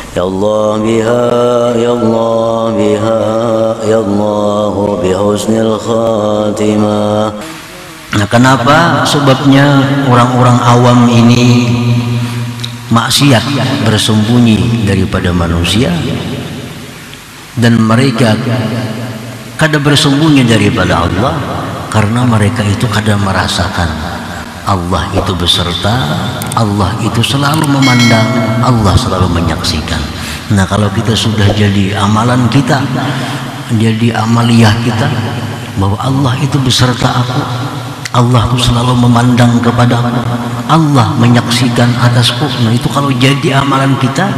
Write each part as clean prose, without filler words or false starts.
Ya Allah biha, ya Allah biha, ya Allah bihusnil khatimah. Nah, kenapa? Sebabnya orang-orang awam ini maksiat, bersembunyi daripada manusia, dan mereka kada bersembunyi daripada Allah karena mereka itu kada merasakan Allah itu beserta, Allah itu selalu memandang, Allah selalu menyaksikan. Nah, kalau kita sudah jadi amalan kita, jadi amaliyah kita, bahwa Allah itu beserta aku, Allah itu selalu memandang kepada aku, Allah menyaksikan atasku. Nah, itu kalau jadi amalan kita,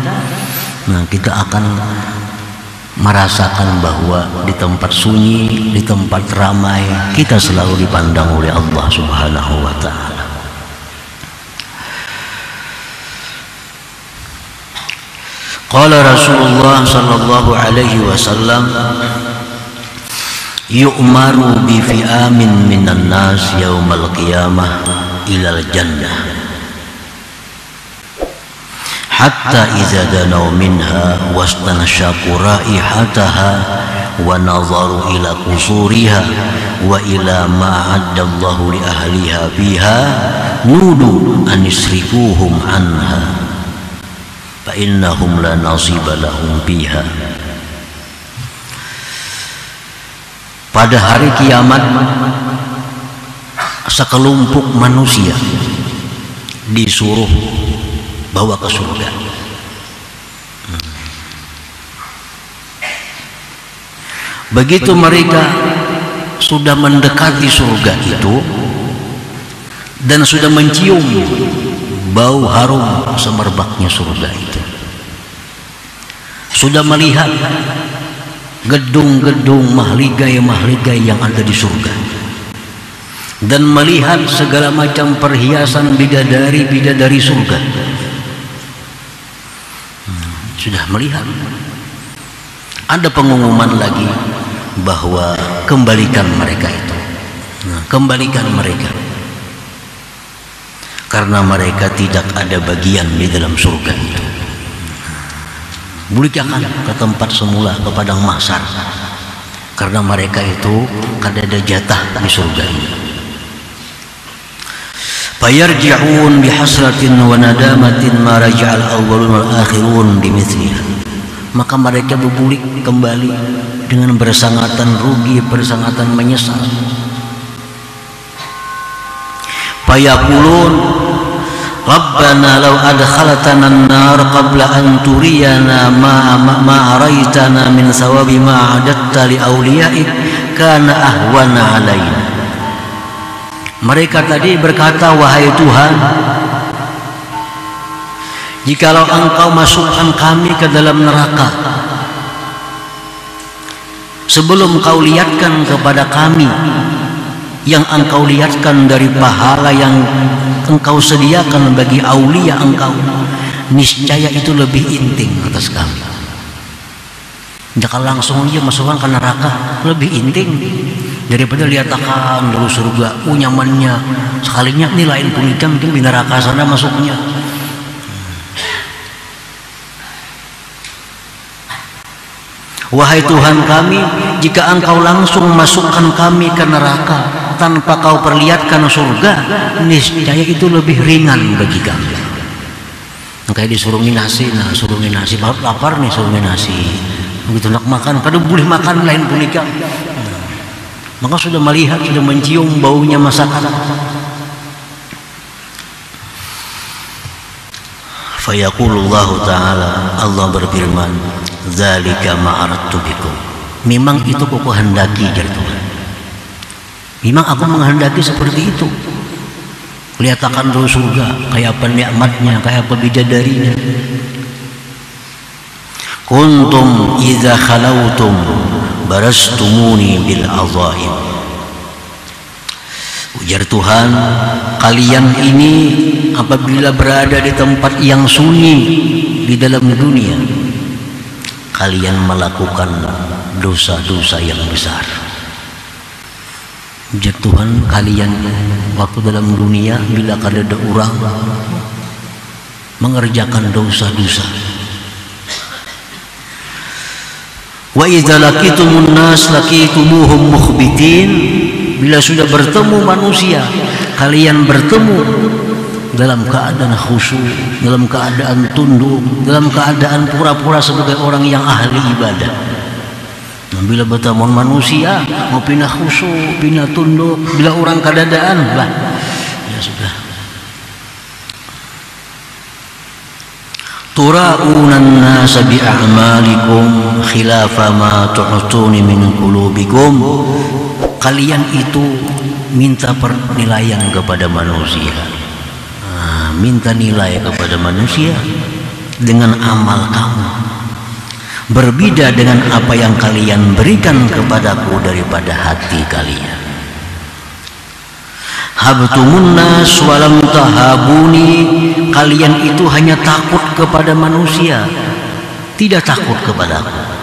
nah kita akan merasakan bahwa di tempat sunyi, di tempat ramai, kita selalu dipandang oleh Allah Subhanahu wa ta'ala. Qala Rasulullah sallallahu alaihi wasallam, yu'maru bi fi'amin minan nas yaumal qiyamah ilal jannah hatta idza danaw minha wastanshaqu raihataha wa nazaru ila qusuriha wa ila ma addallahu li ahliha biha nudu an yusrifuhum anha fa innahum la nasiba lahum biha. Pada hari kiamat, sekelompok manusia disuruh bawa ke surga. Begitu mereka sudah mendekati surga itu dan sudah mencium bau harum semerbaknya surga itu, sudah melihat gedung-gedung mahligai-mahligai yang ada di surga, dan melihat segala macam perhiasan bidadari-bidadari surga, sudah melihat. Ada pengumuman lagi bahwa kembalikan mereka itu, kembalikan mereka, karena mereka tidak ada bagian di dalam surga itu. Balikan ke tempat semula, ke padang mahsyar, karena mereka itu kada ada jatah di surga ini. Fayarji'un bihasratin wa nadamatin ma raja'al awwalun wal akhirun bimithliha. Maka mereka berbulik kembali dengan bersangatan rugi, bersangatan menyesal. Fayaqulun Rabbana law adkhaltana an-nar qabla an turiyana ma araitana min sawabi ma adatta li awliya'ik kana ahwana alaina. Mereka tadi berkata, wahai Tuhan, jikalau Engkau masukkan kami ke dalam neraka sebelum Kau lihatkan kepada kami yang Engkau lihatkan dari pahala yang Engkau sediakan bagi aulia Engkau, niscaya itu lebih inting atas kami. Jangan langsung aja masukkan ke neraka, lebih inting daripada lihatkan dulu surga, nyamannya sekalinya ini lain punika mungkin di neraka sana masuknya. Wahai Tuhan kami, jika Engkau langsung masukkan kami ke neraka tanpa Kau perlihatkan surga, niscaya itu lebih ringan bagi kami. Kayak disuruh nasi, nah suruh nasi, lapar nih suruh nasi, begitu nak makan, kadang boleh makan lain punika. Maka sudah melihat, sudah mencium baunya masakan. Fayaqulullahu ta'ala, Allah berfirman, zalika ma'aradtu bikum. Memang itu aku kehendaki, jar Tuhan. Memang aku menghendaki seperti itu. Lihatkan dulu surga, kayak apa nikmatnya, kayak apa bidadarinya. Kuntum idza khalautum barastumuni bil azaim. Ujar Tuhan, kalian ini apabila berada di tempat yang sunyi di dalam dunia, kalian melakukan dosa-dosa yang besar. Ujar Tuhan, kalian waktu dalam dunia bila ada orang mengerjakan dosa-dosa, Wa idza laqitumun nas laqitumuhum mukhbitin. Bila sudah bertemu manusia, kalian bertemu dalam keadaan khusyuk, dalam keadaan tunduk, dalam keadaan pura-pura sebagai orang yang ahli ibadah. Nah, bila bertemu manusia mau pindah khusyuk, pindah tunduk, bila orang kadadaan lah, ya sudah. Tura'unan nasa bi'a'malikum khilafa ma tu'tuni min qulubikum. Kalian itu minta penilaian kepada manusia, minta nilai kepada manusia dengan amal kamu, berbeda dengan apa yang kalian berikan kepadaku daripada hati kalian. Habtumun nas walam tahabuni. Kalian itu hanya takut kepada manusia, tidak takut kepadaku.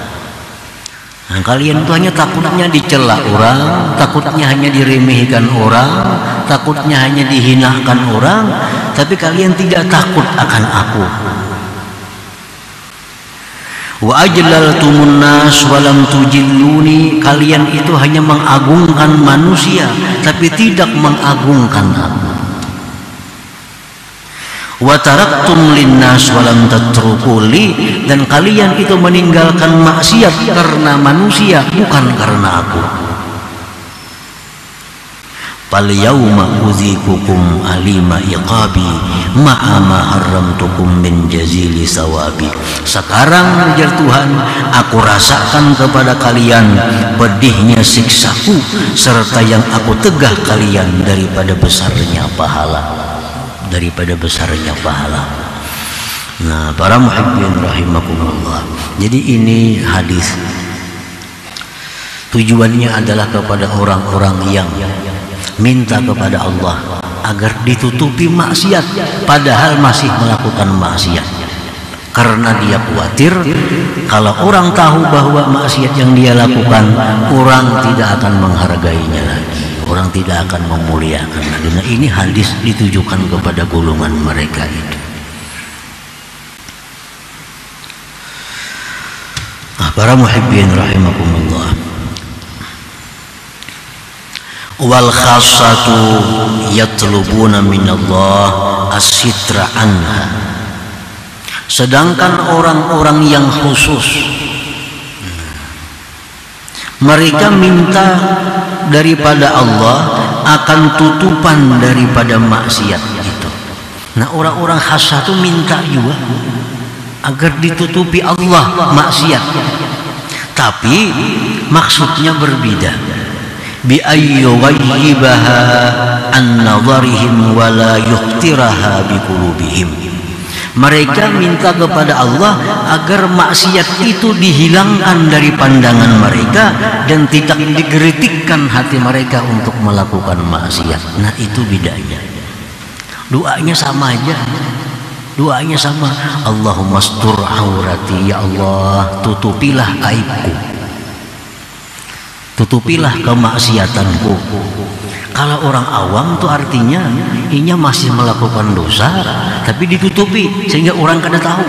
Nah, kalian itu hanya takutnya dicela orang, takutnya hanya diremehkan orang, takutnya hanya dihinakan orang, tapi kalian tidak takut akan aku. Wa ajlaltumun nas walam tujilluni. Kalian itu hanya mengagungkan manusia tapi tidak mengagungkan aku. Wa taraktum linnas walam tatrukuli. Dan kalian itu meninggalkan maksiat karena manusia, bukan karena aku. Fal yauma udzikukum alima iqabi ma'a ma haramtukum min jazili sawabi. Sekarang ujar Tuhan, aku rasakan kepada kalian pedihnya siksaku serta yang aku tegah kalian daripada besarnya pahala, daripada besarnya pahala. Nah, para muhibbin rahimakumullah. Jadi ini hadis tujuannya adalah kepada orang-orang yang minta kepada Allah agar ditutupi maksiat padahal masih melakukan maksiat, karena dia khawatir kalau orang tahu bahwa maksiat yang dia lakukan, orang tidak akan menghargainya lagi, orang tidak akan memuliakan lagi. Nah, ini hadis ditujukan kepada golongan mereka itu. Nah, para muhibbin rahimakumullah. Wal khassatu yatlubuna minallah as-sitra anha. Sedangkan orang-orang yang khusus, mereka minta daripada Allah akan tutupan daripada maksiat itu. Nah, orang-orang khassah itu minta juga agar ditutupi Allah maksiat, tapi maksudnya berbeda. Bi ayyughayyibaha an nadharihim wa la yuqtiraha bi qulubihim. Mereka minta kepada Allah agar maksiat itu dihilangkan dari pandangan mereka dan tidak digeritikkan hati mereka untuk melakukan maksiat. Nah, itu bedanya. Doanya sama aja. Doanya sama. Allahumma astur aurati, ya Allah, tutupilah aibku, tutupilah kemaksiatanku. Kalau orang awam tuh artinya inya masih melakukan dosa tapi ditutupi sehingga orang kada tahu.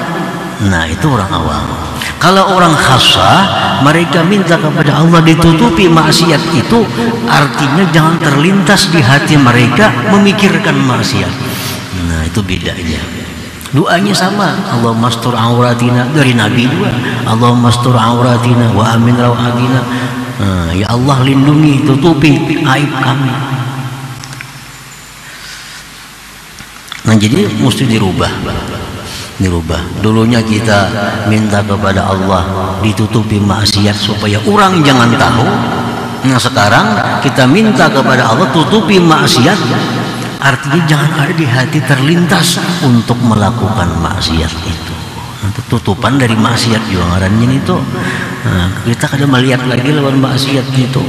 Nah, itu orang awam. Kalau orang khassah, mereka minta kepada Allah ditutupi maksiat itu, artinya jangan terlintas di hati mereka memikirkan maksiat. Nah, itu bedanya. Doanya sama. Allahumma astur auratina, dari Nabi juga. Allahumma astur auratina wa amin rawatina. Ya Allah, lindungi, tutupi aib kami. Nah, jadi mesti dirubah. Dulunya kita minta kepada Allah ditutupi maksiat supaya orang jangan tahu. Nah, sekarang kita minta kepada Allah tutupi maksiat, artinya jangan ada di hati terlintas untuk melakukan maksiat itu. Tutupan dari maksiat juga ngarannya itu. Nah, kita kada melihat lagi lawan maksiat itu,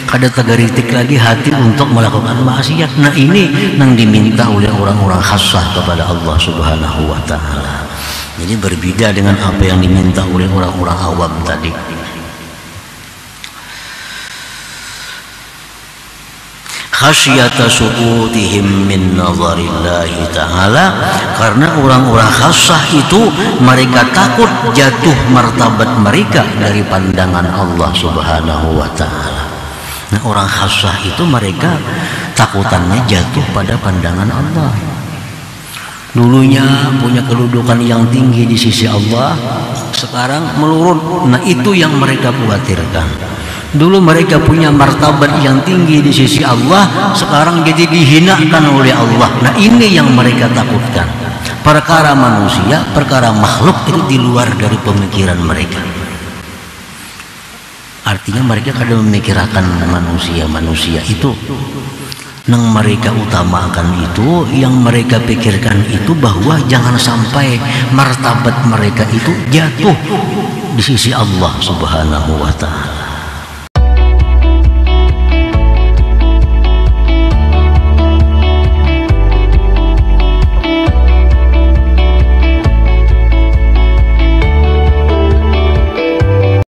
kada tegaritik lagi hati untuk melakukan maksiat. Nah, ini yang diminta oleh orang-orang khassah kepada Allah Subhanahu wa ta'ala. Jadi berbeda dengan apa yang diminta oleh orang-orang awam tadi. khasyata su'utihim min nazarillahi ta'ala, karena orang-orang khassah itu mereka takut jatuh martabat mereka dari pandangan Allah Subhanahu wa ta'ala. Nah, orang khassah itu mereka takutannya jatuh pada pandangan Allah. Dulunya punya kedudukan yang tinggi di sisi Allah, sekarang menurun. Nah, itu yang mereka khawatirkan. Dulu mereka punya martabat yang tinggi di sisi Allah, sekarang jadi dihinakan oleh Allah. Nah, ini yang mereka takutkan. Perkara manusia, perkara makhluk itu di luar dari pemikiran mereka. Artinya mereka kadang memikirkan manusia itu. Yang mereka utamakan itu, yang mereka pikirkan itu, bahwa jangan sampai martabat mereka itu jatuh di sisi Allah Subhanahu wa ta'ala.